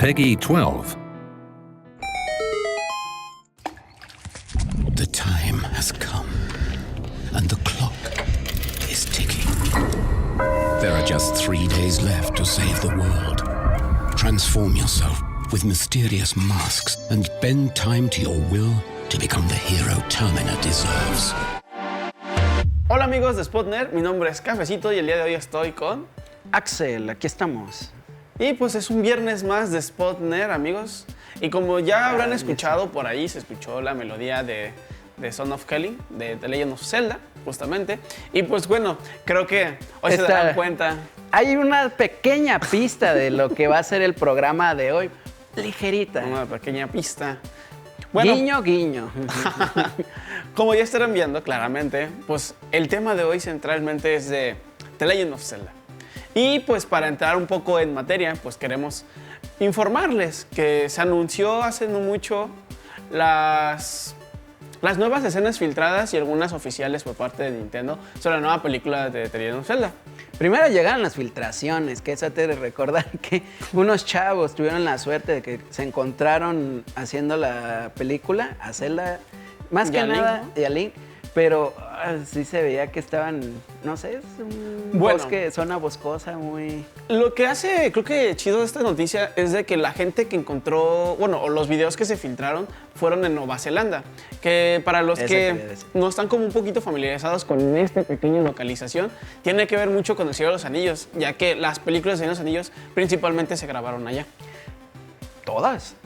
Peggy 12. The time has come, and the clock is ticking. There are just 3 days left to save the world. Transform yourself with mysterious masks and bend time to your will to become the hero Termina deserves. Hola amigos de Spotner, mi nombre es Cafecito y el día de hoy estoy con... Axel, aquí estamos. Y pues es un viernes más de Spotner, amigos. Y como ya habrán escuchado por ahí, se escuchó la melodía de Son of Kelly, de The Legend of Zelda, justamente. Y pues bueno, creo que hoy se darán cuenta. Hay una pequeña pista de lo que va a ser el programa de hoy. Ligerita. Una pequeña pista. Bueno, guiño, guiño. Como ya estarán viendo claramente, pues el tema de hoy centralmente es de The Legend of Zelda. Y pues para entrar un poco en materia, pues queremos informarles que se anunció hace no mucho las nuevas escenas filtradas y algunas oficiales por parte de Nintendo sobre la nueva película de The Legend of Zelda. Primero llegaron las filtraciones, que eso te de recordar que unos chavos tuvieron la suerte de que se encontraron haciendo la película, a Zelda, más que nada, y a Link, pero sí se veía que estaban, no sé, es un bosque, zona boscosa, muy... Lo que hace, creo que chido de esta noticia es de que la gente que encontró, bueno, o los videos que se filtraron fueron en Nueva Zelanda, que para los que no están como un poquito familiarizados con esta pequeña localización, tiene que ver mucho con El Señor de los Anillos, ya que las películas de El Señor de los Anillos principalmente se grabaron allá. Todas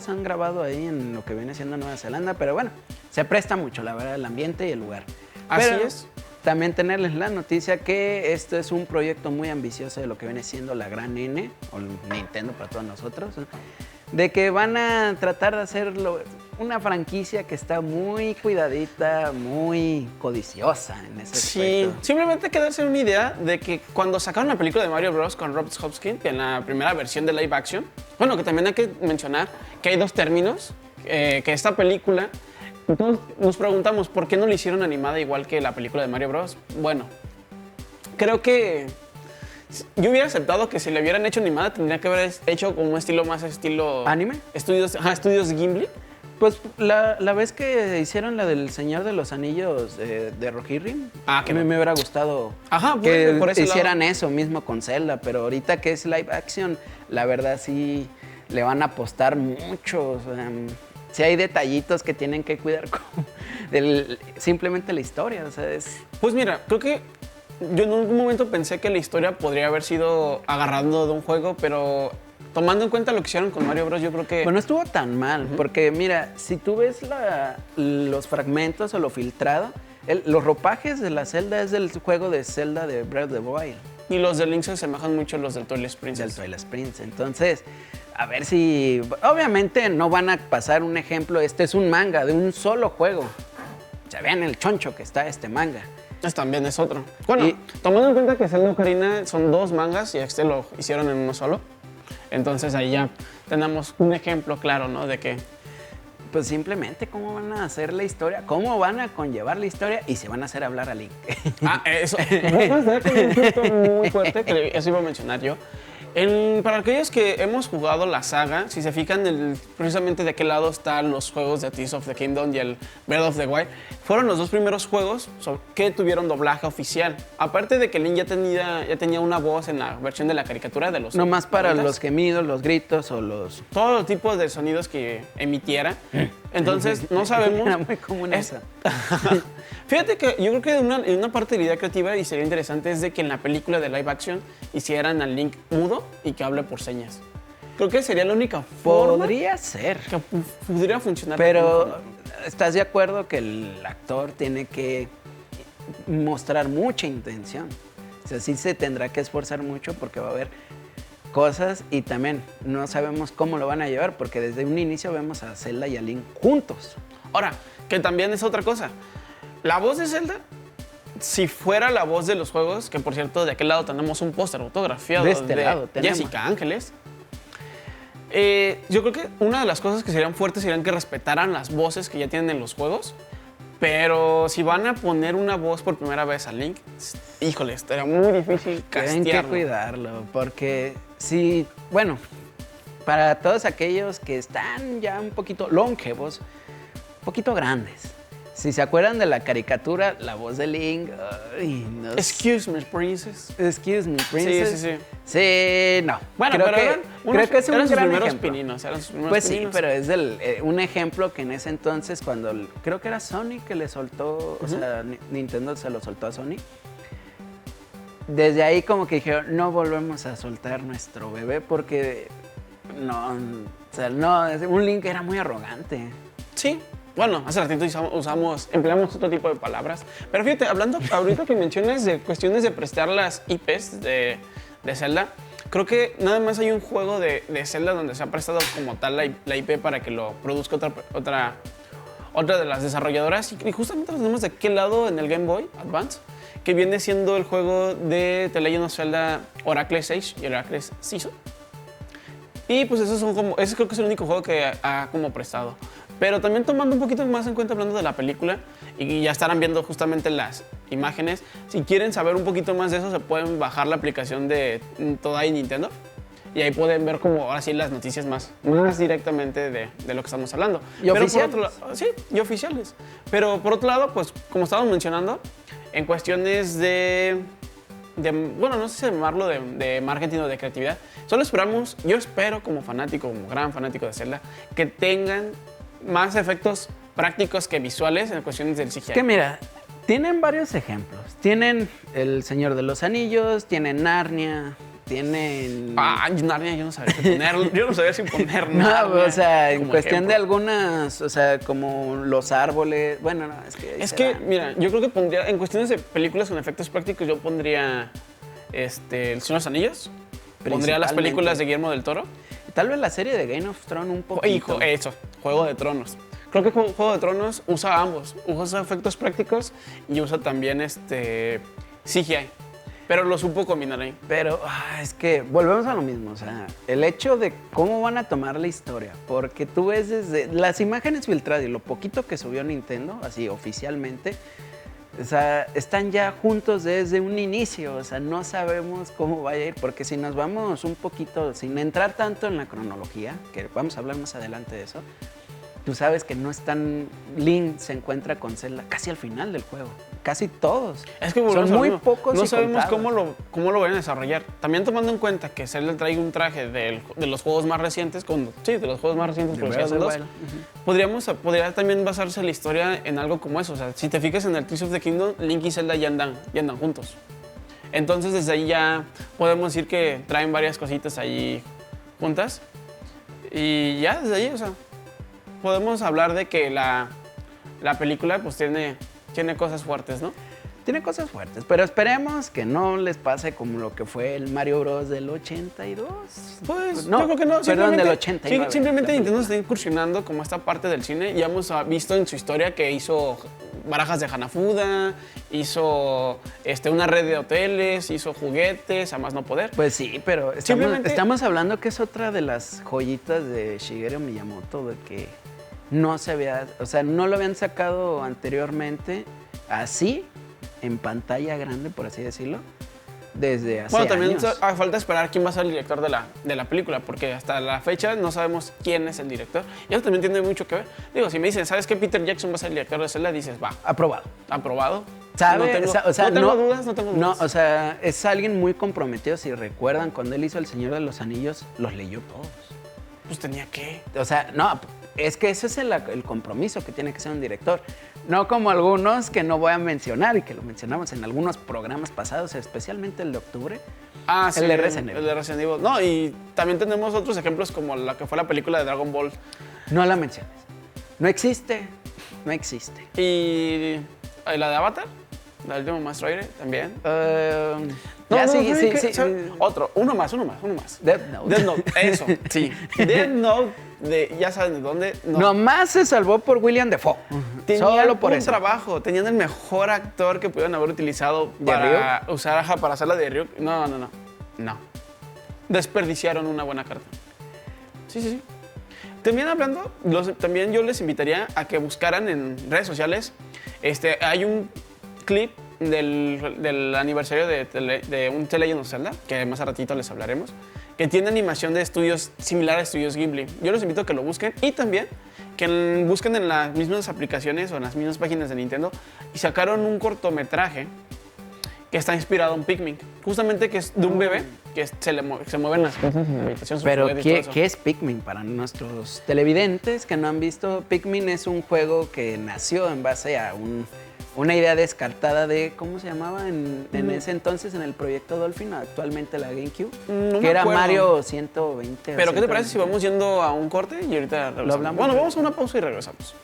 han grabado ahí en lo que viene siendo Nueva Zelanda, pero bueno, se presta mucho, la verdad, el ambiente y el lugar. Así pero es. También tenerles la noticia que esto es un proyecto muy ambicioso de lo que viene siendo la gran N, o Nintendo para todos nosotros, de que van a tratar de hacerlo una franquicia que está muy cuidadita, muy codiciosa en ese aspecto. Sí, simplemente quedarse una idea de que cuando sacaron la película de Mario Bros. Con Rob Hopkins, en la primera versión de live action, bueno, que también hay que mencionar que hay dos términos, que esta película, entonces nos preguntamos, ¿por qué no la hicieron animada igual que la película de Mario Bros? Bueno, creo que yo hubiera aceptado que si la hubieran hecho animada tendría que haber hecho como un estilo más estilo... ¿Anime? Estudios Ghibli. Pues la vez que hicieron la del Señor de los Anillos de Rohirrim, que me hubiera gustado que por ese hicieran lado. eso mismo con Zelda, pero ahorita que es live action, la verdad sí le van a apostar mucho. O sea, sí hay detallitos que tienen que cuidar como simplemente la historia. O sea, Pues mira, creo que yo en algún momento pensé que la historia podría haber sido agarrando de un juego, pero tomando en cuenta lo que hicieron con Mario Bros, yo creo que... Bueno, estuvo tan mal, porque mira, si tú ves los fragmentos o lo filtrado, los ropajes de la Zelda es del juego de Zelda de Breath of the Wild. Y los de Link se asemejan mucho a los del Twilight Princess. Del Twilight Princess. Entonces, a ver si... Obviamente no van a pasar un ejemplo, este es un manga de un solo juego. O sea, vean el choncho que está este manga. También es otro. Bueno, tomando en cuenta que Zelda Ocarina son dos mangas y este lo hicieron en uno solo. Entonces ahí ya tenemos un ejemplo claro, ¿no? De que... Pues simplemente cómo van a hacer la historia, cómo van a conllevar la historia y se van a hacer hablar a Link. Eso. Vamos a ver un punto muy fuerte, que eso iba a mencionar yo. Para aquellos que hemos jugado la saga, si se fijan precisamente de qué lado están los juegos de Tears of the Kingdom y el Breath of the Wild, fueron los dos primeros juegos que tuvieron doblaje oficial. Aparte de que Link ya tenía una voz en la versión de la caricatura de los... No más para los gemidos, los gritos o los... Todos los tipos de sonidos que emitiera. Entonces, no sabemos... Era muy común eso. Fíjate que yo creo que una parte de la idea creativa y sería interesante es de que en la película de live action hicieran al Link mudo y que hable por señas. Creo que sería la única forma... Podría ser. Que pudiera funcionar. Pero, ¿estás de acuerdo que el actor tiene que mostrar mucha intención? O sea, sí se tendrá que esforzar mucho porque va a haber cosas y también no sabemos cómo lo van a llevar porque desde un inicio vemos a Zelda y a Link juntos. Ahora, que también es otra cosa. La voz de Zelda, si fuera la voz de los juegos, que por cierto de aquel lado tenemos un póster autografiado de lado tenemos. Jessica Ángeles, yo creo que una de las cosas que serían fuertes serían que respetaran las voces que ya tienen en los juegos, pero si van a poner una voz por primera vez a Link, híjole, estaría muy difícil castearlo. Tienen que cuidarlo, porque sí, bueno, para todos aquellos que están ya un poquito longevos, un poquito grandes. Si se acuerdan de la caricatura, la voz de Link, ay, no. Excuse me, princess. Excuse me, princess. Sí. Sí, no. Bueno, creo pero creo que es un eran sus gran primeros ejemplo. pininos, eran sus primeros Pues sí, pininos. pero es un ejemplo que en ese entonces, cuando creo que era Sony que le soltó, o sea, Nintendo se lo soltó a Sony. Desde ahí como que dijeron, no volvemos a soltar nuestro bebé porque no, o sea, no, un Link era muy arrogante. Sí. Bueno, hace ratito empleamos otro tipo de palabras. Pero fíjate, hablando ahorita que mencionas de cuestiones de prestar las IPs de Zelda, creo que nada más hay un juego de Zelda donde se ha prestado como tal la IP para que lo produzca otra de las desarrolladoras. Y justamente lo tenemos de aquel lado en el Game Boy Advance, que viene siendo el juego de The Legend of Zelda Oracle's Age y Oracle's Season. Y pues ese creo que es el único juego que ha como prestado. Pero también tomando un poquito más en cuenta, hablando de la película, y ya estarán viendo justamente las imágenes, si quieren saber un poquito más de eso, se pueden bajar la aplicación de Todai Nintendo. Y ahí pueden ver como ahora sí las noticias más directamente de lo que estamos hablando. ¿Y oficiales? Por otro lado, sí, y oficiales. Pero por otro lado, pues como estábamos mencionando, en cuestiones bueno, no sé si llamarlo de marketing o de creatividad, yo espero como fanático, como gran fanático de Zelda, que tengan más efectos prácticos que visuales en cuestiones del CGI. Que mira, tienen varios ejemplos. Tienen El Señor de los Anillos, tienen Narnia, tienen... Narnia yo no sabía qué poner, yo no sabía si poner No, Narnia o sea, en como cuestión ejemplo. de algunas, o sea, como los árboles, bueno, no, Es que, mira, yo creo que pondría, en cuestiones de películas con efectos prácticos, yo pondría El Señor de los Anillos, pondría las películas de Guillermo del Toro. Tal vez la serie de Game of Thrones un poquito. Hijo, eso, Juego de Tronos. Creo que Juego de Tronos usa ambos, usa efectos prácticos y usa también CGI. Pero lo supo combinar ahí. Pero es que volvemos a lo mismo, o sea, el hecho de cómo van a tomar la historia, porque tú ves desde las imágenes filtradas y lo poquito que subió Nintendo, así oficialmente, o sea, están ya juntos desde un inicio, o sea, no sabemos cómo vaya a ir, porque si nos vamos un poquito, sin entrar tanto en la cronología, que vamos a hablar más adelante de eso, tú sabes que no están, Link se encuentra con Zelda casi al final del juego, casi todos. Es que son muy pocos no y sabemos contados. cómo lo van a desarrollar. También tomando en cuenta que Zelda trae un traje de los juegos más recientes, de los juegos más recientes, por Breath of the dos, Wild. podría también basarse la historia en algo como eso. O sea, si te fijas en el Tears of the Kingdom, Link y Zelda ya andan juntos. Entonces desde ahí ya podemos decir que traen varias cositas ahí juntas. Y ya desde ahí, o sea, podemos hablar de que la película pues tiene cosas fuertes, ¿no? Tiene cosas fuertes, pero esperemos que no les pase como lo que fue el Mario Bros. Del 82. Pues No, yo creo que no. perdón, del Simplemente- 89. Simplemente Nintendo está incursionando como esta parte del cine. Ya hemos visto en su historia que hizo barajas de Hanafuda, hizo una red de hoteles, hizo juguetes, a más no poder. Pues sí, pero Simplemente- estamos hablando que es otra de las joyitas de Shigeru Miyamoto, de que no se había, o sea, no lo habían sacado anteriormente así, en pantalla grande, por así decirlo, desde hace Bueno, también años. falta esperar quién va a ser el director de la película, porque hasta la fecha no sabemos quién es el director. Y eso también tiene mucho que ver. Digo, si me dicen, ¿sabes qué? Peter Jackson va a ser el director de Zelda, dices, va, Aprobado. aprobado. ¿Sabe? No tengo, O sea, no tengo dudas, no tengo No, dudas. o sea, es alguien muy comprometido. Si recuerdan, cuando él hizo El Señor de los Anillos, los leyó todos. Pues tenía que. O sea, no, es que ese es el compromiso que tiene que ser un director. No como algunos que no voy a mencionar y que lo mencionamos en algunos programas pasados, especialmente el de octubre. Ah, sí, El de Resident Evil. El de Resident Evil. No, y también tenemos otros ejemplos como la que fue la película de Dragon Ball. No la menciones. No existe. No existe. Y la de Avatar, la del último Maestro Aire, también. Ya, sí, ¿saben sí, qué? sí. ¿Saben? Otro, uno más. Death Note. Death Note, eso, sí. Death Note, ya saben de dónde. No. Nomás se salvó por William Dafoe. Tenían Solo por un eso. trabajo, tenían el mejor actor que pudieron haber utilizado ¿De para usar para hacerla de Ryuk. No. Desperdiciaron una buena carta. Sí. También hablando, también yo les invitaría a que buscaran en redes sociales. Hay un clip del aniversario de un The Legend of Zelda, que más a ratito les hablaremos, que tiene animación de estudios similar a estudios Ghibli. Yo los invito a que lo busquen y también que busquen en las mismas aplicaciones o en las mismas páginas de Nintendo y sacaron un cortometraje que está inspirado en Pikmin, justamente que es de un bebé que se mueven las cosas en la habitación. Pero, ¿qué es Pikmin? Para nuestros televidentes que no han visto, Pikmin es un juego que nació en base a una idea descartada de, ¿cómo se llamaba en ese entonces en el proyecto Dolphin, actualmente la GameCube? No que me era acuerdo. Mario 120. Pero, ¿qué te parece si vamos yendo a un corte y ahorita regresamos? hablamos. Bueno, vamos a una pausa y regresamos.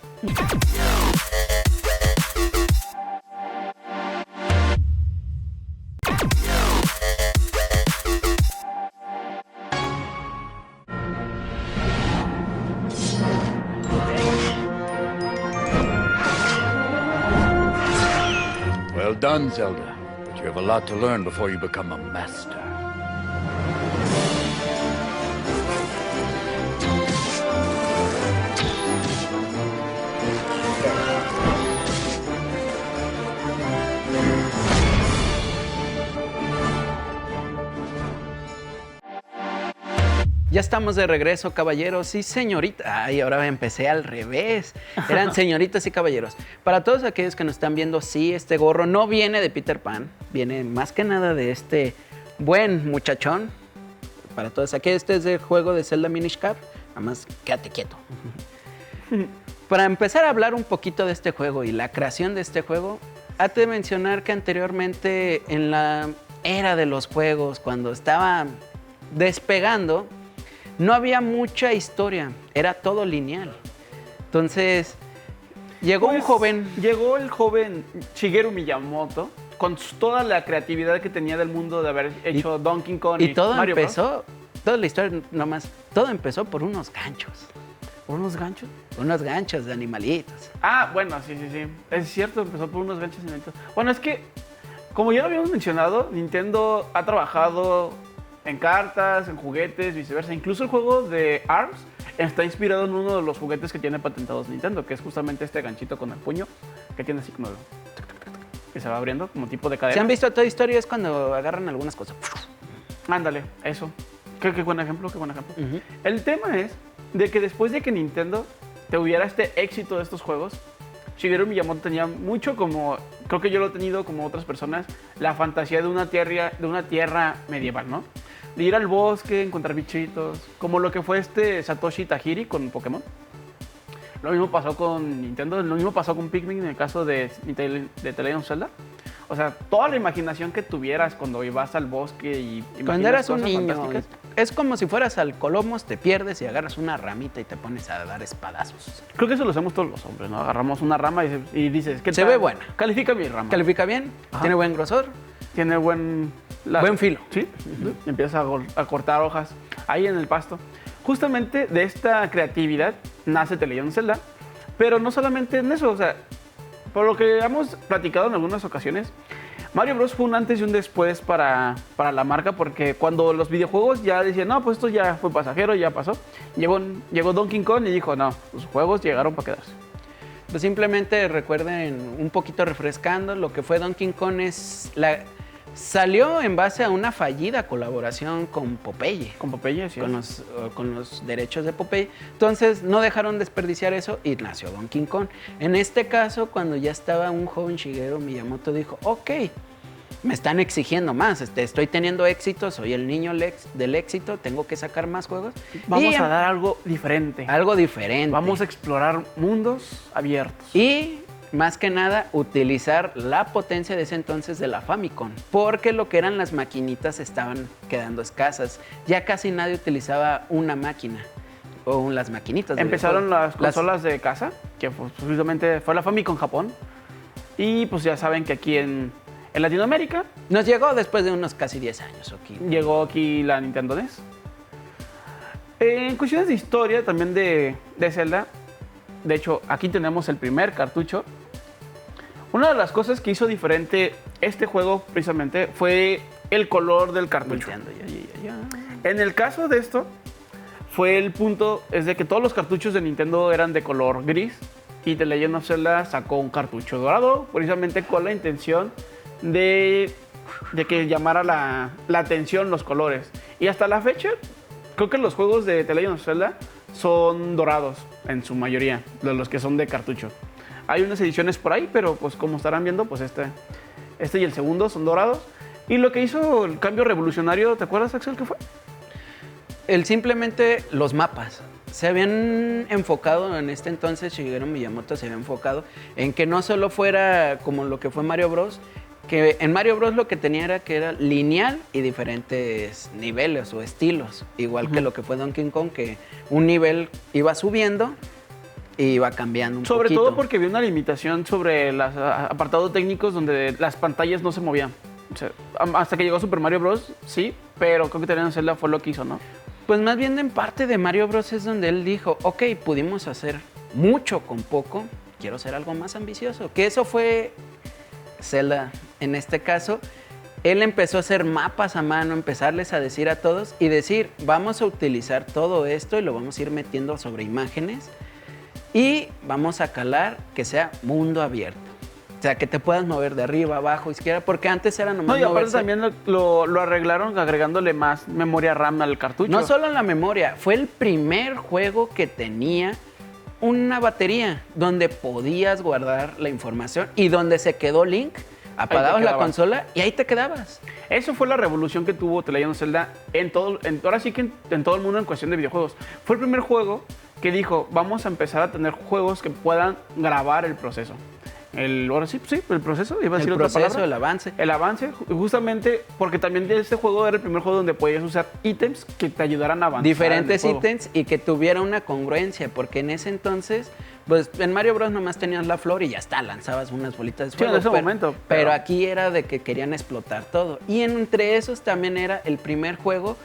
Well done, Zelda. But you have a lot to learn before you become a master. Ya estamos de regreso, caballeros y señoritas. Ay, ahora empecé al revés. Eran señoritas y caballeros. Para todos aquellos que nos están viendo, sí, este gorro no viene de Peter Pan. Viene más que nada de este buen muchachón. Para todos aquellos, este es el juego de Zelda Minish Cap. Nada más, quédate quieto. Para empezar a hablar un poquito de este juego y la creación de este juego, hay de mencionar que anteriormente en la era de los juegos, cuando estaba despegando, no había mucha historia, era todo lineal. Entonces, llegó un joven. Llegó el joven Shigeru Miyamoto con toda la creatividad que tenía del mundo de haber hecho Donkey Kong Y todo Mario Bros. empezó, toda la historia nomás, todo empezó por unos ganchos. ¿Por unos ganchos? Unos ganchos de animalitos. Ah, bueno, sí. Es cierto, empezó por unos ganchos inventos. Bueno, es que, como ya lo habíamos mencionado, Nintendo ha trabajado en cartas, en juguetes, viceversa. Incluso el juego de ARMS está inspirado en uno de los juguetes que tiene patentados Nintendo, que es justamente este ganchito con el puño, que tiene así como que se va abriendo, como tipo de cadena. ¿Se han visto Toy Story? Es cuando agarran algunas cosas. Ándale, eso. Qué buen ejemplo, qué buen ejemplo. El tema es de que después de que Nintendo tuviera este éxito de estos juegos, Shigeru Miyamoto tenía mucho como, creo que yo lo he tenido como otras personas, la fantasía de una tierra medieval, ¿no? De ir al bosque, encontrar bichitos, como lo que fue este Satoshi Tajiri con Pokémon. Lo mismo pasó con Nintendo, lo mismo pasó con Pikmin en el caso de The Legend of Zelda. O sea, toda la imaginación que tuvieras cuando ibas al bosque y Cuando eras un cosas niño, fantásticas. es como si fueras al Colomos, te pierdes y agarras una ramita y te pones a dar espadazos. Creo que eso lo hacemos todos los hombres, ¿no? Agarramos una rama y dices, ¿qué Se tal? ve buena. Califica mi rama. ¿Califica bien? Ajá. ¿Tiene buen grosor? Tiene buen filo. Sí. Empiezas a cortar hojas ahí en el pasto. Justamente de esta creatividad nace The Legend of Zelda, pero no solamente en eso, o sea, por lo que hemos platicado en algunas ocasiones, Mario Bros. Fue un antes y un después para la marca, porque cuando los videojuegos ya decían, no, pues esto ya fue pasajero, ya pasó, llegó Donkey Kong y dijo, no, los juegos llegaron para quedarse. Pues simplemente recuerden, un poquito refrescando, lo que fue Donkey Kong salió en base a una fallida colaboración con Popeye. Con Popeye, sí. Con los derechos de Popeye. Entonces no dejaron desperdiciar eso y nació Donkey Kong. En este caso, cuando ya estaba un joven Shigeru Miyamoto, dijo, ok, me están exigiendo más, estoy teniendo éxito, soy el niño del éxito, tengo que sacar más juegos. Vamos a dar algo diferente. Algo diferente. Vamos a explorar mundos abiertos. Y más que nada, utilizar la potencia de ese entonces de la Famicom, porque lo que eran las maquinitas estaban quedando escasas. Ya casi nadie utilizaba una máquina o las maquinitas. Empezaron las consolas de casa, que precisamente fue la Famicom Japón. Y pues ya saben que aquí en Latinoamérica nos llegó después de unos casi 10 años. llegó aquí la Nintendo NES. En cuestiones de historia también de Zelda, de hecho, aquí tenemos el primer cartucho. Una de las cosas que hizo diferente este juego precisamente fue el color del cartucho. En el caso de esto, fue el punto, es de que todos los cartuchos de Nintendo eran de color gris y The Legend of Zelda sacó un cartucho dorado, precisamente con la intención de de que llamara la atención los colores. Y hasta la fecha, creo que los juegos de The Legend of Zelda son dorados en su mayoría, de los que son de cartucho. Hay unas ediciones por ahí, pero pues como estarán viendo, pues este y el segundo son dorados. Y lo que hizo el cambio revolucionario, ¿te acuerdas, Axel, qué fue? Simplemente los mapas. Se habían enfocado en este entonces, Shigeru Miyamoto se había enfocado en que no solo fuera como lo que fue Mario Bros., que en Mario Bros. Lo que tenía era que era lineal y diferentes niveles o estilos, igual que lo que fue Donkey Kong, que un nivel iba subiendo y iba cambiando un Sobre poquito. todo porque había una limitación sobre los apartados técnicos donde las pantallas no se movían. O sea, hasta que llegó Super Mario Bros., sí, pero creo que The Legend of Zelda fue lo que hizo, ¿no? Pues más bien en parte de Mario Bros. Es donde él dijo, ok, pudimos hacer mucho con poco, quiero hacer algo más ambicioso. Que eso fue Zelda en este caso. Él empezó a hacer mapas a mano, empezarles a decir a todos y decir, vamos a utilizar todo esto y lo vamos a ir metiendo sobre imágenes y vamos a calar que sea mundo abierto. O sea, que te puedas mover de arriba, abajo, izquierda, porque antes era nomás No, y aparte moverse. también lo arreglaron agregándole más memoria RAM al cartucho. No solo en la memoria, fue el primer juego que tenía una batería donde podías guardar la información y donde se quedó Link, apagabas la quedabas. consola y ahí te quedabas. Eso fue la revolución que tuvo The Legend of Zelda ahora sí que en todo el mundo en cuestión de videojuegos. Fue el primer juego que dijo, vamos a empezar a tener juegos que puedan grabar el proceso. El proceso, iba a decir El otra proceso, palabra. el avance. El avance, justamente porque también este juego era el primer juego donde podías usar ítems que te ayudaran a avanzar. Diferentes en el juego. ítems y que tuviera una congruencia, porque en ese entonces, pues en Mario Bros. Nomás tenías la flor y ya está, lanzabas unas bolitas de Sí, fuego. en ese momento, Pero aquí era de que querían explotar todo. Y entre esos también era el primer juego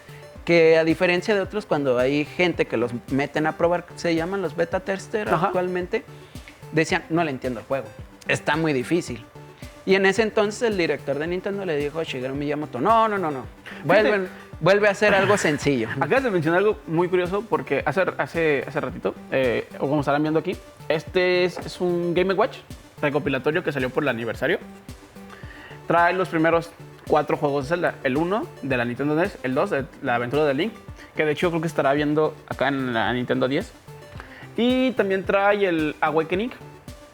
que, a diferencia de otros, cuando hay gente que los meten a probar, se llaman los beta tester Ajá. actualmente, decían, no le entiendo el juego, está muy difícil. Y en ese entonces el director de Nintendo le dijo a Shigeru Miyamoto, no, vuelve a hacer algo sencillo. Acabas de mencionar algo muy curioso porque hace ratito, o como estarán viendo aquí, este es un Game & Watch recopilatorio que salió por el aniversario. Trae los primeros 4 juegos de Zelda. El 1 de la Nintendo NES, el 2 de la aventura de Link, que de hecho creo que estará viendo acá en la Nintendo 10. Y también trae el Awakening,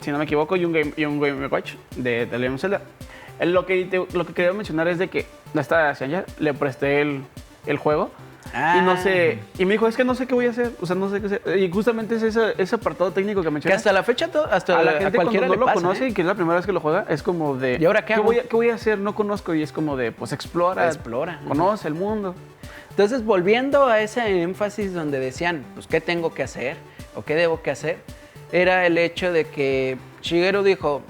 si no me equivoco, y un Game Watch de Legend of Zelda. Lo que quería mencionar es de que esta señora le presté el juego y no sé, y me dijo, es que no sé qué voy a hacer, o sea, no sé qué hacer. Y justamente es ese apartado técnico que Que mencionas. hasta la fecha, hasta A la gente cuando cualquiera no le lo pasa, conoce ¿eh? y que es la primera vez que lo juega, es como de... ¿Y ahora qué hago? ¿Qué voy a hacer? No conozco. Y es como de, pues explora. Conoce el mundo. Entonces, volviendo a ese énfasis donde decían, pues, ¿qué tengo que hacer? ¿O qué debo que hacer? Era el hecho de que Shigeru dijo,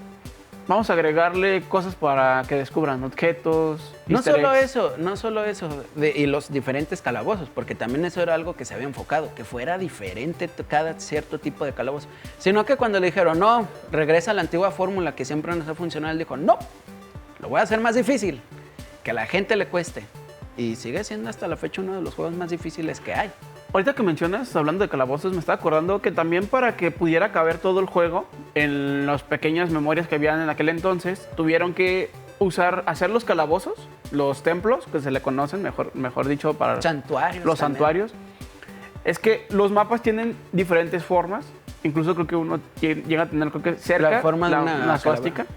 Vamos a agregarle cosas para que descubran objetos, no easter eggs. solo eso, y los diferentes calabozos, porque también eso era algo que se había enfocado, que fuera diferente cada cierto tipo de calabozo. Sino que cuando le dijeron, no, regresa a la antigua fórmula que siempre nos ha funcionado, él dijo, no, lo voy a hacer más difícil, que a la gente le cueste. Y sigue siendo hasta la fecha uno de los juegos más difíciles que hay. Ahorita que mencionas, hablando de calabozos, me estaba acordando que también para que pudiera caber todo el juego en las pequeñas memorias que habían en aquel entonces, tuvieron que hacer los calabozos, los templos, que se le conocen, mejor dicho, para Santuarios. los también. santuarios. Es que los mapas tienen diferentes formas, incluso creo que uno llega a tener, creo que cerca, La forma de una suástica,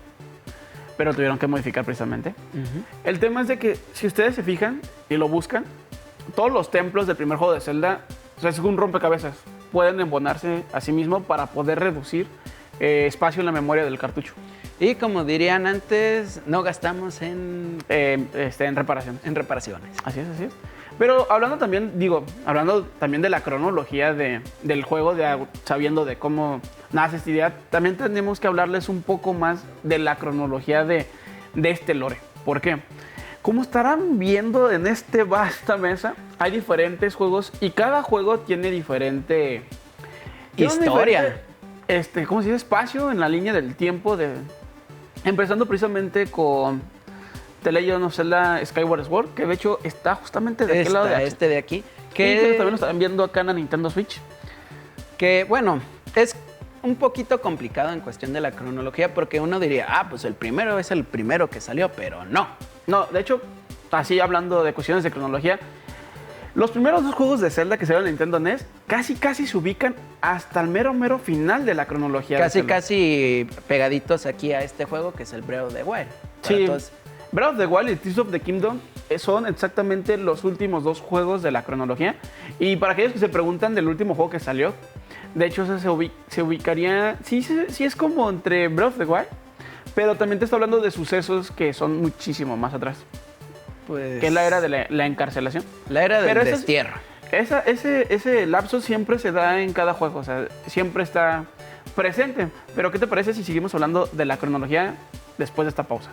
pero tuvieron que modificar precisamente. El tema es de que si ustedes se fijan y lo buscan, todos los templos del primer juego de Zelda, o sea, es un rompecabezas, pueden embonarse a sí mismo para poder reducir espacio en la memoria del cartucho. Y como dirían antes, no gastamos en reparaciones. reparaciones. Así es. Pero hablando también de la cronología del juego, sabiendo de cómo nace esta idea, también tenemos que hablarles un poco más de la cronología de este lore. ¿Por qué? Como estarán viendo en esta vasta mesa, hay diferentes juegos y cada juego tiene diferente Historia. ¿Cómo se dice? Espacio en la línea del tiempo. Empezando precisamente con The Legend of Zelda Skyward Sword, que de hecho está justamente de aquel lado de aquí. Este de aquí. Que también lo están viendo acá en la Nintendo Switch. Que bueno, es un poquito complicado en cuestión de la cronología porque uno diría, pues el primero es el primero que salió, pero no. No, de hecho, así hablando de cuestiones de cronología, los primeros 2 juegos de Zelda que salieron en Nintendo NES casi se ubican hasta el mero final de la cronología. Casi pegaditos aquí a este juego que es el Breath of the Wild. Sí, Breath of the Wild y Tears of the Kingdom son exactamente los últimos 2 juegos de la cronología. Y para aquellos que se preguntan del último juego que salió, de hecho ese se ubicaría, sí es como entre Breath of the Wild, pero también te está hablando de sucesos que son muchísimo más atrás. Pues, Que es la era de la encarcelación. La era del Pero destierro. Ese lapso siempre se da en cada juego, o sea, siempre está presente. Pero ¿qué te parece si seguimos hablando de la cronología después de esta pausa?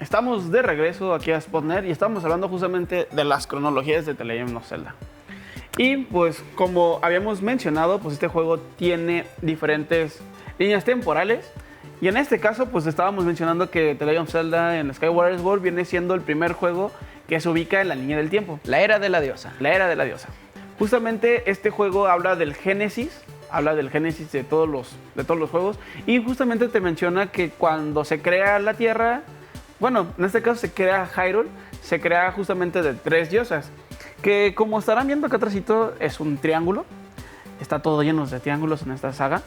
Estamos de regreso aquí a Spotnet y estamos hablando justamente de las cronologías de The Legend of Zelda. Y pues como habíamos mencionado, pues este juego tiene diferentes líneas temporales. Y en este caso, pues estábamos mencionando que The Legend of Zelda en Skyward Sword viene siendo el primer juego que se ubica en la línea del tiempo. La era de la diosa. La era de la diosa. Justamente este juego habla del génesis de todos los juegos. Y justamente te menciona que cuando se crea la Tierra, bueno, en este caso se crea Hyrule, se crea justamente de 3 diosas. Que como estarán viendo acá atrásito, es un triángulo. Está todo lleno de triángulos en esta saga.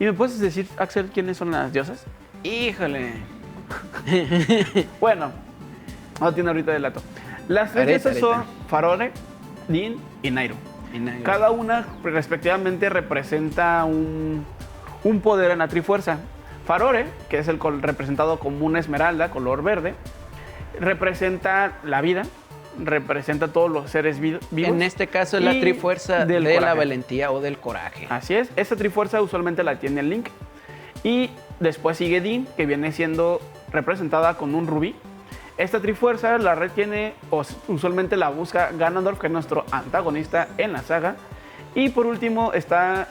¿Y me puedes decir, Axel, quiénes son las diosas? Híjole. Bueno, no tiene ahorita el dato. Las 3 diosas son Farore, Din y Nayru. Cada una respectivamente representa un poder en la Trifuerza. Farore, que es el representado como una esmeralda, color verde, representa la vida, representa todos los seres vivos. En este caso es la Trifuerza de la valentía o del coraje. Así es, esta Trifuerza usualmente la tiene Link. Y después sigue Din, que viene siendo representada con un rubí. Esta Trifuerza la retiene, o usualmente la busca Ganondorf, que es nuestro antagonista en la saga. Y por último está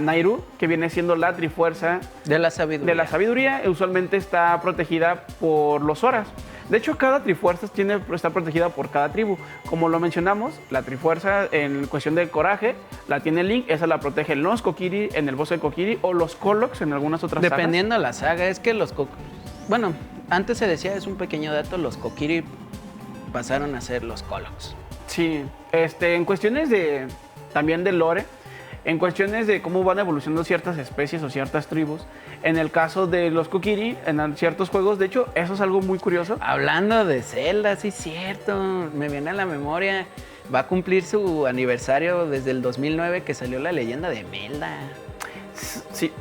Nayru, que viene siendo la Trifuerza de la sabiduría. Usualmente está protegida por los Zoras. De hecho, cada Trifuerza está protegida por cada tribu. Como lo mencionamos, la Trifuerza en cuestión de coraje la tiene Link. Esa la protegen los Kokiri en el bosque de Kokiri o los Koloks en algunas otras sagas. Dependiendo de la saga, es que bueno, antes se decía, es un pequeño dato, los Kokiri pasaron a ser los Koloks. Sí, en cuestiones también de lore, en cuestiones de cómo van evolucionando ciertas especies o ciertas tribus. En el caso de los Kokiri, en ciertos juegos, de hecho, eso es algo muy curioso. Hablando de Zelda, sí es cierto, me viene a la memoria. va a cumplir su aniversario desde el 2009 que salió La Leyenda de Zelda. Sí,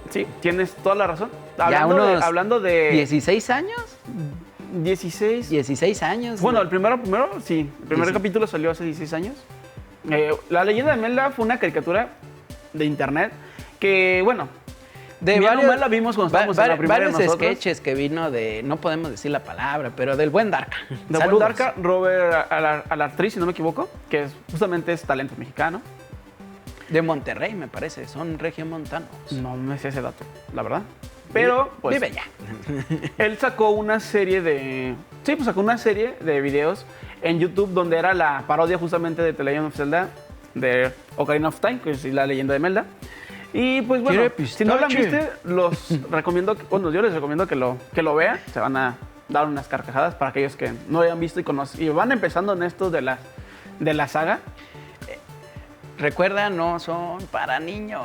tienes toda la razón. Hablando de 16 años. 16. 16 años. Bueno, el primero, sí. El primer capítulo salió hace 16 años. La Leyenda de Zelda fue una caricatura de internet que, bueno, de varios la vimos cuando estábamos en la primaria varios nosotros. sketches que vino de, no podemos decir la palabra, pero del buen Darka. De buen Darka, Robert Alartri, si no me equivoco, que justamente es talento mexicano. De Monterrey, me parece, son regiomontanos. No me sé ese dato, la verdad. Pero, pues, vive ya. Él sacó una serie de... Sí, pues sacó una serie de videos en YouTube donde era la parodia justamente de The Legend of Zelda, de Ocarina of Time, que es la leyenda de Zelda. Y pues bueno, si no la viste, los recomiendo, yo les recomiendo que lo vean. Se van a dar unas carcajadas para aquellos que no lo hayan visto y van empezando en esto de la saga. Recuerda, no son para niños.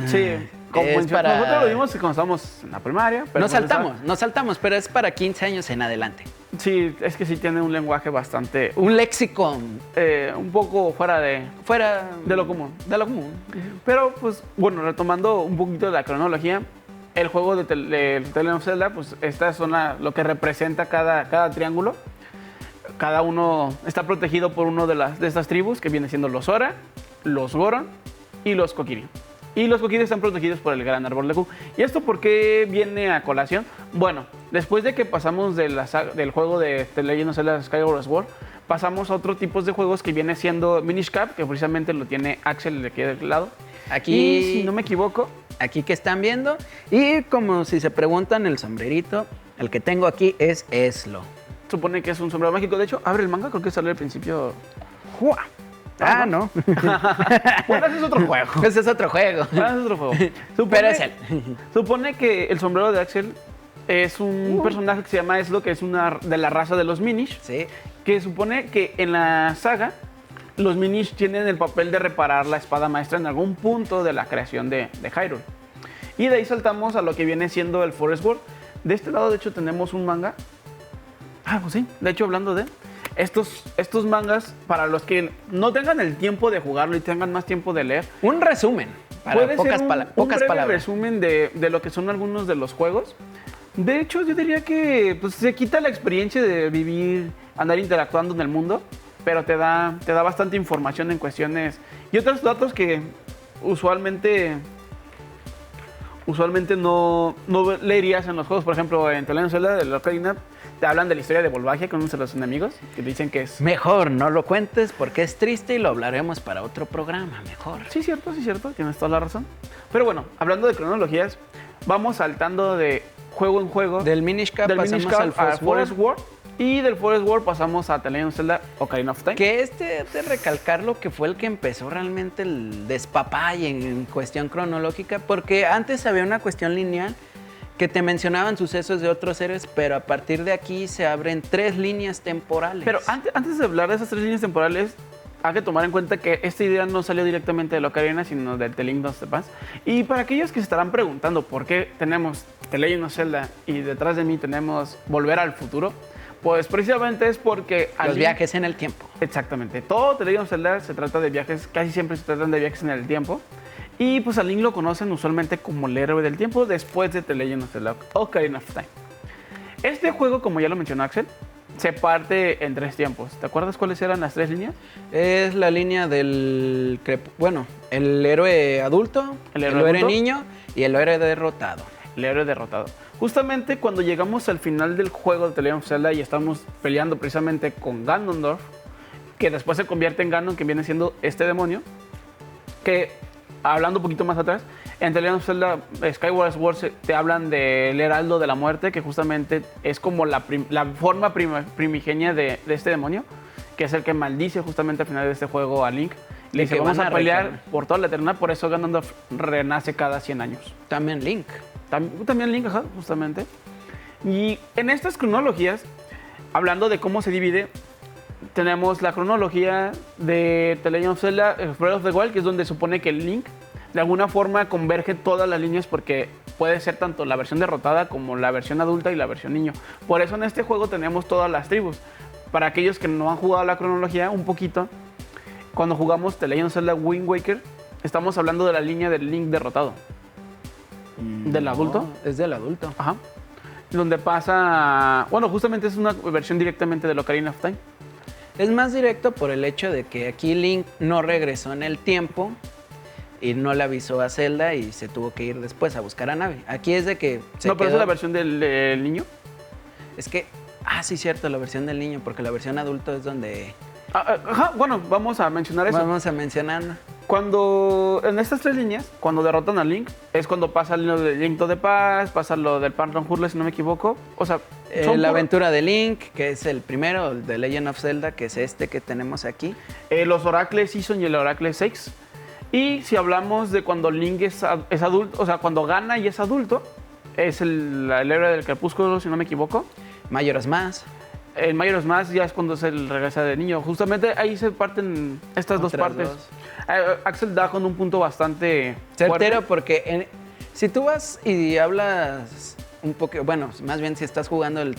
Sí, nosotros lo vimos cuando estábamos en la primaria. Pero nos saltamos, pero es para 15 años en adelante. Sí, es que sí tiene un lenguaje bastante... Un léxico. Un poco fuera de lo común. De lo común. Pero, pues, bueno, retomando un poquito de la cronología, el juego de The Legend of Zelda, pues, esta es lo que representa cada triángulo. Cada uno está protegido por uno de estas tribus, que viene siendo los Zora, los Goron y los Kokiri. Y los Kokiri están protegidos por el gran árbol de Ku. ¿Y esto por qué viene a colación? Bueno, después de que pasamos del juego de The Legend of Zelda Skyward Sword, pasamos a otro tipo de juegos que viene siendo Minish Cap, que precisamente lo tiene Axel de aquí del lado. Aquí, y si no me equivoco, aquí que están viendo. Y como si se preguntan, el sombrerito, el que tengo aquí es Eslo. Supone que es un sombrero mágico. De hecho, abre el manga, creo que sale al principio. ¡Jua! No. Bueno, ese es otro juego. Ese es otro juego. Pero es él. Supone que el sombrero de Axel es un personaje que se llama Eslo, que es una de la raza de los Minish. Sí. Que supone que en la saga los Minish tienen el papel de reparar la espada maestra en algún punto de la creación de Hyrule. Y de ahí saltamos a lo que viene siendo el Forest World. De este lado, de hecho, tenemos un manga. Pues sí. De hecho, hablando de... Estos mangas, para los que no tengan el tiempo de jugarlo y tengan más tiempo de leer. Un resumen, para pocas palabras. Resumen de lo que son algunos de los juegos. De hecho, yo diría que pues, se quita la experiencia de vivir, andar interactuando en el mundo, pero te da bastante información en cuestiones y otros datos que usualmente no leerías en los juegos. Por ejemplo, en The Legend of Zelda de la Ocarina te hablan de la historia de Volvagia con uno de los enemigos, que dicen que es... Mejor no lo cuentes porque es triste y lo hablaremos para otro programa, mejor. Sí, cierto, tienes toda la razón. Pero bueno, hablando de cronologías, vamos saltando de juego en juego. Del Minish Cap pasamos al Forest World. Y del Forest World pasamos a The Legend of Zelda Ocarina of Time. Que de recalcarlo que fue el que empezó realmente el despapalle en cuestión cronológica, porque antes había una cuestión lineal que te mencionaban sucesos de otros héroes, pero a partir de aquí se abren 3 líneas temporales. Pero antes de hablar de esas 3 líneas temporales, hay que tomar en cuenta que esta idea no salió directamente de la Ocarina, sino de The Link of the Past. Y para aquellos que se estarán preguntando por qué tenemos The Legend of Zelda y detrás de mí tenemos Volver al Futuro, pues precisamente es porque... Los viajes en el tiempo. Exactamente. Todo The Legend of Zelda se trata de viajes, casi siempre se tratan de viajes en el tiempo. Y pues a Link lo conocen usualmente como el héroe del tiempo después de The Legend of Zelda Ocarina of Time. Este juego, como ya lo mencionó Axel, se parte en 3 tiempos. ¿Te acuerdas cuáles eran las 3 líneas? Es la línea del... el héroe adulto, el héroe niño y el héroe derrotado. El héroe derrotado. Justamente cuando llegamos al final del juego de The Legend of Zelda y estamos peleando precisamente con Ganondorf, que después se convierte en Ganon, que viene siendo este demonio, que, hablando un poquito más atrás, en The Legend of Zelda Skyward Sword te hablan del Heraldo de la Muerte, que justamente es como la forma primigenia de este demonio, que es el que maldice justamente al final de este juego a Link. Le dice, vamos a pelear por toda la eternidad, por eso Ganondorf renace cada 100 años. También Link. También Link, justamente. Y en estas cronologías, hablando de cómo se divide, tenemos la cronología de The Legend of Zelda Breath of the Wild, que es donde supone que Link de alguna forma converge todas las líneas porque puede ser tanto la versión derrotada como la versión adulta y la versión niño. Por eso en este juego tenemos todas las tribus. Para aquellos que no han jugado la cronología un poquito, cuando jugamos The Legend of Zelda Wind Waker, estamos hablando de la línea del Link derrotado. ¿Del adulto? Es del adulto. Ajá. Donde pasa... Bueno, justamente es una versión directamente de Ocarina of Time. Es más directo por el hecho de que aquí Link no regresó en el tiempo y no le avisó a Zelda y se tuvo que ir después a buscar a Navi. Aquí es de que No, pero esa es la versión del niño. Es que... Ah, sí, cierto, la versión del niño, porque la versión adulto es donde... Ajá, bueno, vamos a mencionar eso. Vamos a mencionarlo. Cuando, en estas 3 líneas, cuando derrotan a Link, es cuando pasa lo del Link to the Past, pasa lo del Phantom Hourglass, si no me equivoco. O sea, La aventura de Link, que es el primero, el de Legend of Zelda, que es este que tenemos aquí. Los Oracle Season y el Oracle 6. Y si hablamos de cuando Link es adulto, o sea, cuando gana y es adulto, es el héroe del crepúsculo, si no me equivoco. Majora's Mask. El Majora's Mask ya es cuando se regresa de niño. Justamente ahí se parten estas dos Otras partes. dos. Axel da con un punto bastante Certero, fuerte. porque si tú vas y hablas un poco, bueno, más bien si estás jugando el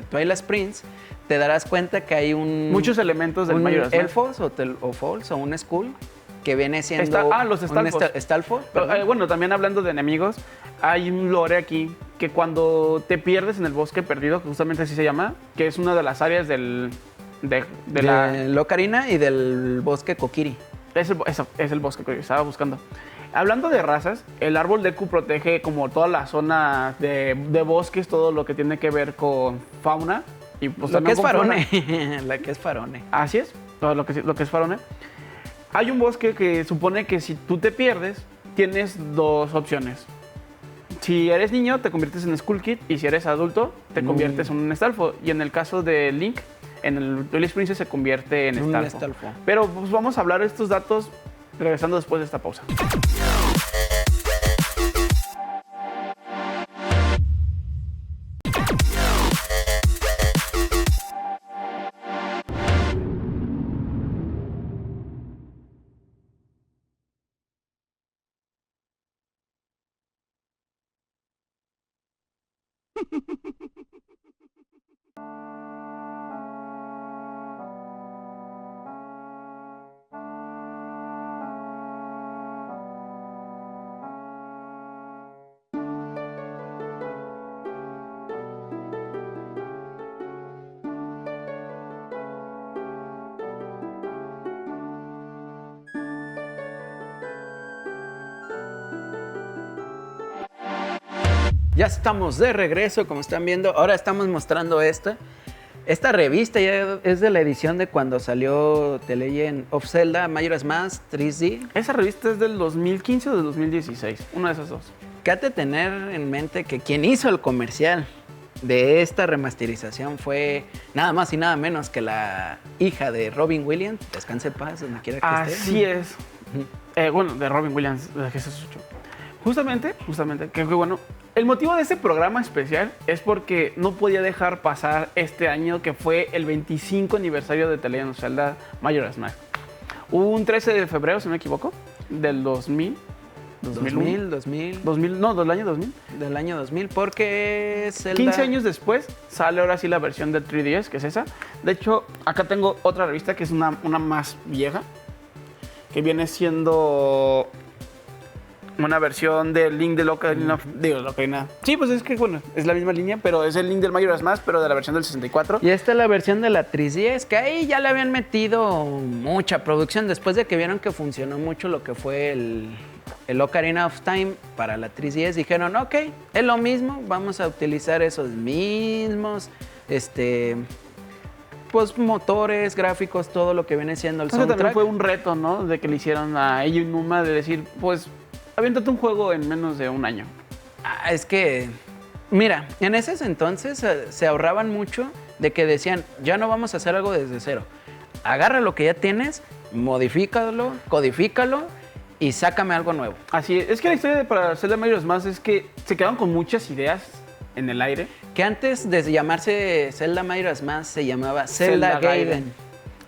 Twilight Prince, te darás cuenta que hay Muchos elementos del Majora's Mask. Elfos o Falls o un Skull que viene siendo los Stalfos. Stalfos. Pero, bueno, también hablando de enemigos, hay un lore aquí que cuando te pierdes en el bosque perdido, que justamente así se llama, que es una de las áreas de la Ocarina y del bosque Kokiri. Es el bosque que yo estaba buscando. Hablando de razas, el árbol Deku protege como toda la zona de bosques, todo lo que tiene que ver con fauna. Y pues Lo que también es con flora. Farone. La que es Farone. Así es, todo lo que es Farone. Hay un bosque que supone que si tú te pierdes, tienes 2 opciones. Si eres niño, te conviertes en Skull Kid, y si eres adulto, te conviertes en un Stalfo. Y en el caso de Link, en el Twilight Princess se convierte en Un Stalfo. Stalfo. Pero pues vamos a hablar de estos datos regresando después de esta pausa. Ya estamos de regreso, como están viendo. Ahora estamos mostrando esta. Esta revista ya es de la edición de cuando salió The Legend of Zelda, Majora's Mask 3D. Esa revista es del 2015 o del 2016, una de esas dos. Cáte tener en mente que quien hizo el comercial de esta remasterización fue nada más y nada menos que la hija de Robin Williams. Descanse en paz, donde quiera que esté. Así es. Bueno, de Robin Williams, de Jesús Ocho. Justamente, que bueno. El motivo de este programa especial es porque no podía dejar pasar este año, que fue el 25 aniversario de The Legend of Zelda Majora's Mask. Un 13 de febrero, si no me equivoco, del 2000. 2000. No, del año 2000. Del año 2000, porque Zelda... 15 años después sale ahora sí la versión del 3DS, que es esa. De hecho, acá tengo otra revista que es una más vieja, que viene siendo una versión del Link de Ocarina. Sí, pues es que bueno, es la misma línea, pero es el Link del Majora's Mask, pero de la versión del 64. Y esta es la versión de la 3DS, que ahí ya le habían metido mucha producción después de que vieron que funcionó mucho lo que fue el Ocarina of Time para la 3DS. Dijeron, ok, es lo mismo, vamos a utilizar esos mismos, pues motores, gráficos, todo lo que viene siendo el Entonces soundtrack. también fue un reto, ¿no? De que le hicieron a Eiji Numa de decir, pues, aviéntate un juego en menos de un año. Es que, mira, en ese entonces se ahorraban mucho de que decían, ya no vamos a hacer algo desde cero. Agarra lo que ya tienes, modifícalo, codifícalo y sácame algo nuevo. Así es que la historia para Zelda Majora's Mask es que se quedaron con muchas ideas en el aire. Que antes de llamarse Zelda Majora's Mask se llamaba Zelda Gaiden.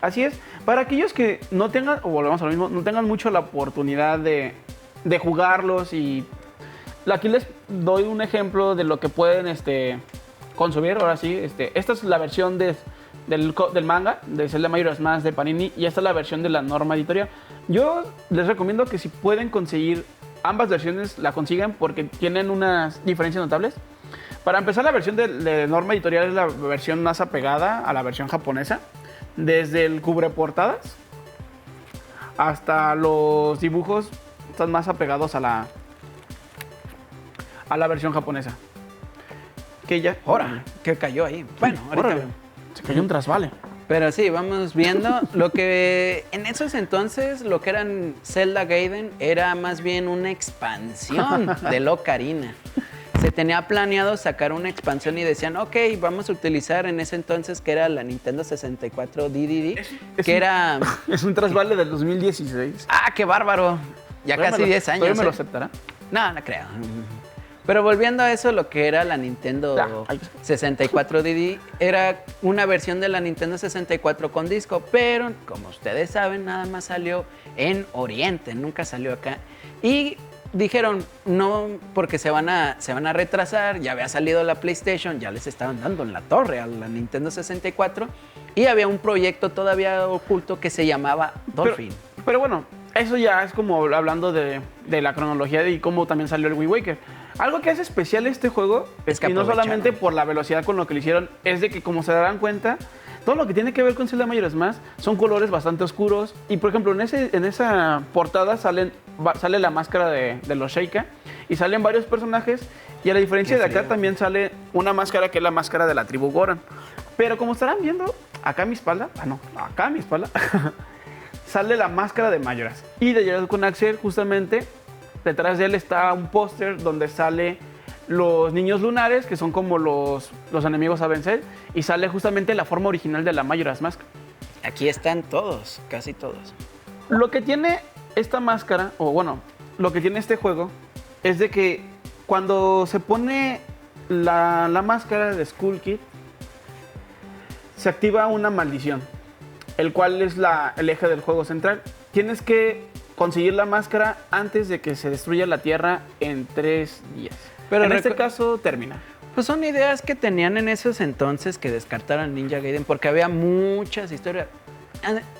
Así es. Para aquellos que no tengan, o volvemos a lo mismo, no tengan mucho la oportunidad de jugarlos, y aquí les doy un ejemplo de lo que pueden consumir. Ahora sí, esta es la versión de del manga, de Zelda Majora's Mask de Panini, y esta es la versión de la Norma Editorial. Yo les recomiendo que si pueden conseguir ambas versiones, la consigan porque tienen unas diferencias notables. Para empezar, la versión de Norma Editorial es la versión más apegada a la versión japonesa, desde el cubreportadas hasta los dibujos están más apegados a la versión japonesa. Que ya... Ahora, que cayó ahí. Bueno, ahorita... Órale, se cayó un trasvale. Pero sí, vamos viendo lo que en esos entonces lo que eran Zelda Gaiden era más bien una expansión de Ocarina. Se tenía planeado sacar una expansión y decían, ok, vamos a utilizar en ese entonces que era la Nintendo 64 DDD, era... Es un trasvale del 2016. ¡Ah, qué bárbaro! Ya casi 10 años. ¿Todavía me lo aceptará? No, no creo. Pero volviendo a eso, lo que era la Nintendo 64 DD era una versión de la Nintendo 64 con disco, pero como ustedes saben, nada más salió en Oriente, nunca salió acá. Y dijeron, no, porque se van a retrasar, ya había salido la PlayStation, ya les estaban dando en la torre a la Nintendo 64, y había un proyecto todavía oculto que se llamaba Dolphin. Pero bueno, eso ya es como hablando de la cronología y cómo también salió el Wind Waker. Algo que hace especial este juego, es que y no solamente por la velocidad con lo que lo hicieron, es de que, como se darán cuenta, todo lo que tiene que ver con Zelda Majora's Mask son colores bastante oscuros. Y por ejemplo, en esa portada sale la máscara de los Sheikah y salen varios personajes. Y a la diferencia de acá también sale una máscara que es la máscara de la tribu Goron. Pero como estarán viendo, acá a mi espalda, acá a mi espalda, sale la máscara de Majora's. Y de Gerald con Axel, justamente, detrás de él está un póster donde sale los niños lunares, que son como los enemigos a vencer, y sale justamente la forma original de la Majora's Mask. Aquí están todos, casi todos. Lo que tiene esta máscara, o bueno, lo que tiene este juego, es de que cuando se pone la máscara de Skull Kid, se activa una maldición, el cual es el eje del juego central. Tienes que conseguir la máscara antes de que se destruya la Tierra en 3 días. Pero en este caso termina. Pues son ideas que tenían en esos entonces que descartaron Ninja Gaiden porque había muchas historias.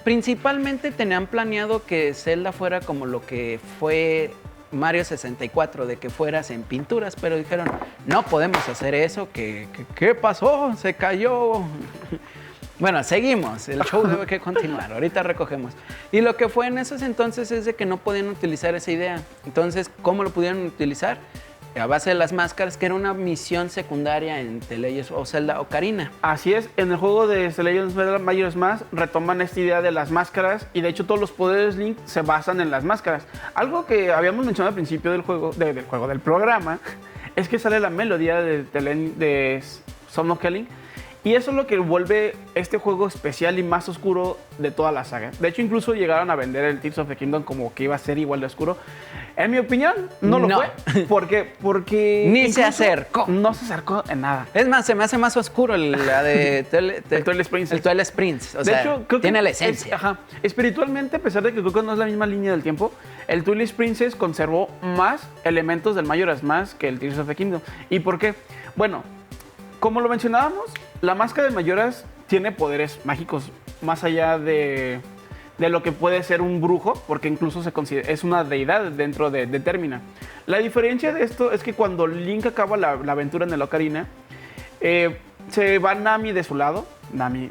Principalmente tenían planeado que Zelda fuera como lo que fue Mario 64, de que fueras en pinturas, pero dijeron, no podemos hacer eso, ¿qué pasó? Se cayó. Bueno, seguimos, el show debe que continuar, ahorita recogemos. Y lo que fue en esos entonces es de que no podían utilizar esa idea. Entonces, ¿cómo lo pudieron utilizar? A base de las máscaras, que era una misión secundaria en The Legend of Zelda Ocarina. Así es, en el juego de The Legend of Zelda Majora's Mask retoman esta idea de las máscaras y de hecho todos los poderes Link se basan en las máscaras. Algo que habíamos mencionado al principio del programa, es que sale la melodía de Son of Kelling. Y eso es lo que vuelve este juego especial y más oscuro de toda la saga. De hecho, incluso llegaron a vender el Tears of the Kingdom como que iba a ser igual de oscuro. En mi opinión, no lo fue. Porque ni se acercó. No se acercó en nada. Es más, se me hace más oscuro la de el Twilight Princess. El Twilight Princess. O de sea, hecho, creo tiene que la esencia. Espiritualmente, a pesar de que creo que no es la misma línea del tiempo, el Twilight Princess conservó más elementos del Majora's Mask que el Tears of the Kingdom. ¿Y por qué? Bueno, como lo mencionábamos, la máscara de Majora's tiene poderes mágicos más allá de lo que puede ser un brujo, porque incluso es una deidad dentro de Termina. La diferencia de esto es que cuando Link acaba la aventura en el Ocarina, se va Nami de su lado. Navi.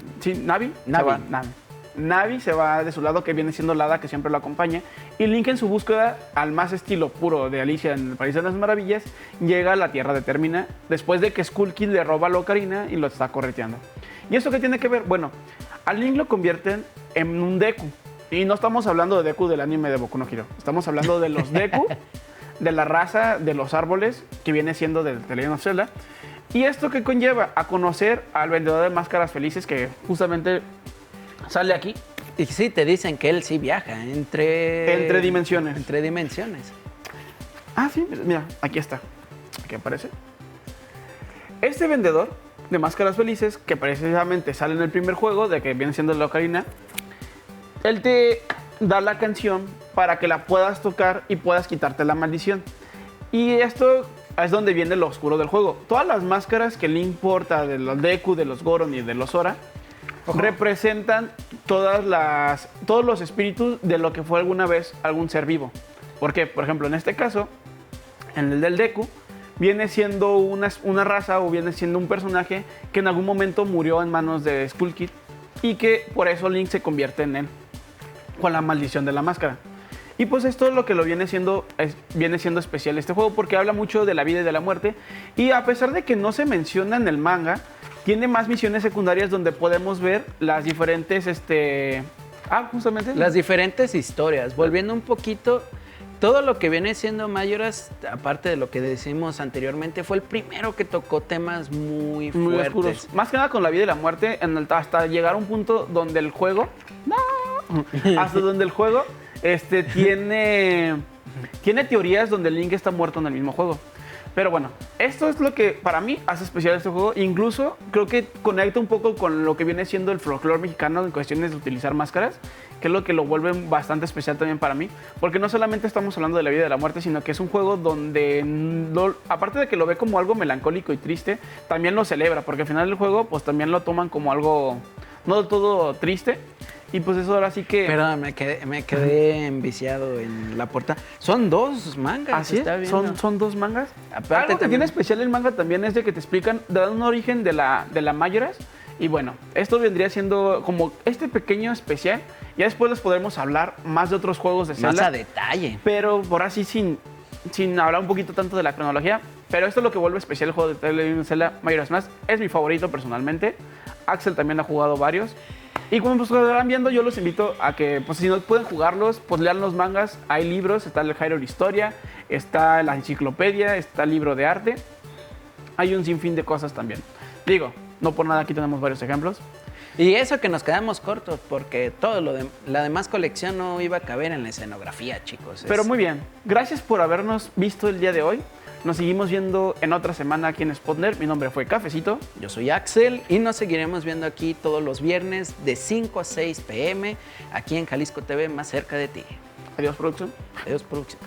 Navi se va de su lado, que viene siendo la hada que siempre lo acompaña. Y Link, en su búsqueda al más estilo puro de Alicia en el País de las Maravillas, llega a la Tierra de Termina después de que Skull Kid le roba la Ocarina y lo está correteando. ¿Y esto qué tiene que ver? Bueno, a Link lo convierten en un Deku. Y no estamos hablando de Deku del anime de Boku no Hero. Estamos hablando de los Deku, de la raza de los árboles, que viene siendo de The Legend of Zelda. ¿Y esto qué conlleva? A conocer al vendedor de máscaras felices, que justamente sale aquí. Y sí, te dicen que él sí viaja entre dimensiones. Entre dimensiones. Ah, sí, mira, aquí está. Aquí aparece. Este vendedor de máscaras felices, que precisamente sale en el primer juego, de que viene siendo la Ocarina, él te da la canción para que la puedas tocar y puedas quitarte la maldición. Y esto es donde viene lo oscuro del juego. Todas las máscaras que Link porta, de los Deku, de los Goron y de los Sora, representan todos los espíritus de lo que fue alguna vez algún ser vivo. Porque, por ejemplo, en este caso, en el del Deku, viene siendo una raza o viene siendo un personaje que en algún momento murió en manos de Skull Kid y que por eso Link se convierte en él con la maldición de la máscara. Y pues esto es lo que lo viene siendo especial este juego, porque habla mucho de la vida y de la muerte, y a pesar de que no se menciona en el manga, tiene más misiones secundarias donde podemos ver las diferentes justamente las diferentes historias. Volviendo un poquito, todo lo que viene siendo Majora's, aparte de lo que decimos anteriormente, fue el primero que tocó temas muy fuertes. Oscuros. Más que nada con la vida y la muerte, hasta llegar a un punto donde el juego... hasta donde el juego tiene teorías donde Link está muerto en el mismo juego. Pero bueno, esto es lo que para mí hace especial este juego. Incluso creo que conecta un poco con lo que viene siendo el folclore mexicano en cuestiones de utilizar máscaras, que es lo que lo vuelve bastante especial también para mí. Porque no solamente estamos hablando de la vida y de la muerte, sino que es un juego donde, aparte de que lo ve como algo melancólico y triste, también lo celebra. Porque al final del juego, pues también lo toman como algo no del todo triste. Y pues eso ahora sí que... Perdón, me quedé enviciado en la portada. Son 2 mangas. ¿Así es? ¿Son 2 mangas? Aparte, algo que también tiene especial el manga también es de que te explican, te dan un origen de la Majora's. Y bueno, esto vendría siendo como este pequeño especial. Ya después les podremos hablar más de otros juegos de Zelda. Más a detalle. Pero por así sin hablar un poquito tanto de la cronología. Pero esto es lo que vuelve especial el juego de The Legend of Zelda Majora's Mask. Es mi favorito personalmente. Axel también ha jugado varios. Y como pues lo van viendo, yo los invito a que, pues si no pueden jugarlos, pues lean los mangas. Hay libros, está el Hyrule Historia, está la enciclopedia, está el libro de arte. Hay un sinfín de cosas también. Digo, no por nada aquí tenemos varios ejemplos. Y eso que nos quedamos cortos, porque la demás colección no iba a caber en la escenografía, chicos. Pero muy bien, gracias por habernos visto el día de hoy. Nos seguimos viendo en otra semana aquí en Spotner. Mi nombre fue Cafecito. Yo soy Axel y nos seguiremos viendo aquí todos los viernes de 5 a 6 p.m. aquí en Jalisco TV, más cerca de ti. Adiós, producción. Adiós, producción.